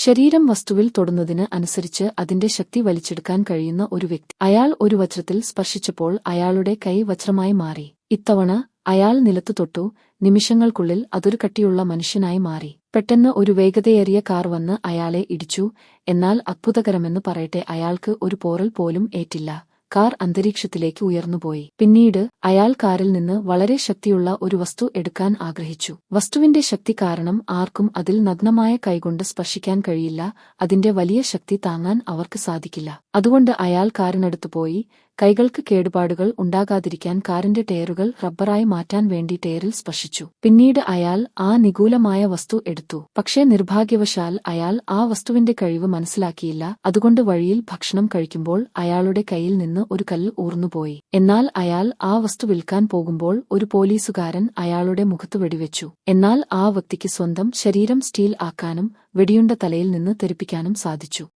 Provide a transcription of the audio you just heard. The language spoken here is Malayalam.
ശരീരം വസ്തുവിൽ തൊടുന്നതിന് അനുസരിച്ച് അതിന്റെ ശക്തി വലിച്ചെടുക്കാൻ കഴിയുന്ന ഒരു വ്യക്തി. അയാൾ ഒരു വജ്രത്തിൽ സ്പർശിച്ചപ്പോൾ അയാളുടെ കൈ വജ്രമായി മാറി. ഇത്തവണ അയാൾ നിലത്തു തൊട്ടു. നിമിഷങ്ങൾക്കുള്ളിൽ അതൊരു കട്ടിയുള്ള മനുഷ്യനായി മാറി. പെട്ടെന്ന് ഒരു വേഗതയേറിയ കാർ വന്ന് അയാളെ ഇടിച്ചു. എന്നാൽ അത്ഭുതകരമെന്ന് പറയട്ടെ, അയാൾക്ക് ഒരു പോറൽ പോലും ഏറ്റില്ല. കാർ അന്തരീക്ഷത്തിലേക്ക് ഉയർന്നുപോയി. പിന്നീട് അയാൾ കാറിൽ നിന്ന് വളരെ ശക്തിയുള്ള ഒരു വസ്തു എടുക്കാൻ ആഗ്രഹിച്ചു. വസ്തുവിന്റെ ശക്തി കാരണം ആർക്കും അതിൽ നഗ്നമായ കൈകൊണ്ട് സ്പർശിക്കാൻ കഴിയില്ല. അതിന്റെ വലിയ ശക്തി താങ്ങാൻ അവർക്ക് സാധിക്കില്ല. അതുകൊണ്ട് അയാൾ കാറിനടുത്തു പോയി. കൈകൾക്ക് കേടുപാടുകൾ ഉണ്ടാകാതിരിക്കാൻ കാറിന്റെ ടയറുകൾ റബ്ബറായി മാറ്റാൻ വേണ്ടി ടയറിൽ സ്പർശിച്ചു. പിന്നീട് അയാൾ ആ നിഗൂഢമായ വസ്തു എടുത്തു. പക്ഷേ നിർഭാഗ്യവശാൽ അയാൾ ആ വസ്തുവിന്റെ കഴിവ് മനസ്സിലാക്കിയില്ല. അതുകൊണ്ട് വഴിയിൽ ഭക്ഷണം കഴിക്കുമ്പോൾ അയാളുടെ കയ്യിൽ നിന്ന് ഒരു കല്ല് ഊർന്നുപോയി. എന്നാൽ അയാൾ ആ വസ്തു വിൽക്കാൻ പോകുമ്പോൾ ഒരു പോലീസുകാരൻ അയാളുടെ മുഖത്ത് വെടിവെച്ചു. എന്നാൽ ആ വ്യക്തിക്ക് സ്വന്തം ശരീരം സ്റ്റീൽ ആക്കാനും വെടിയുണ്ട തലയിൽ നിന്ന് തെറിപ്പിക്കാനും സാധിച്ചു.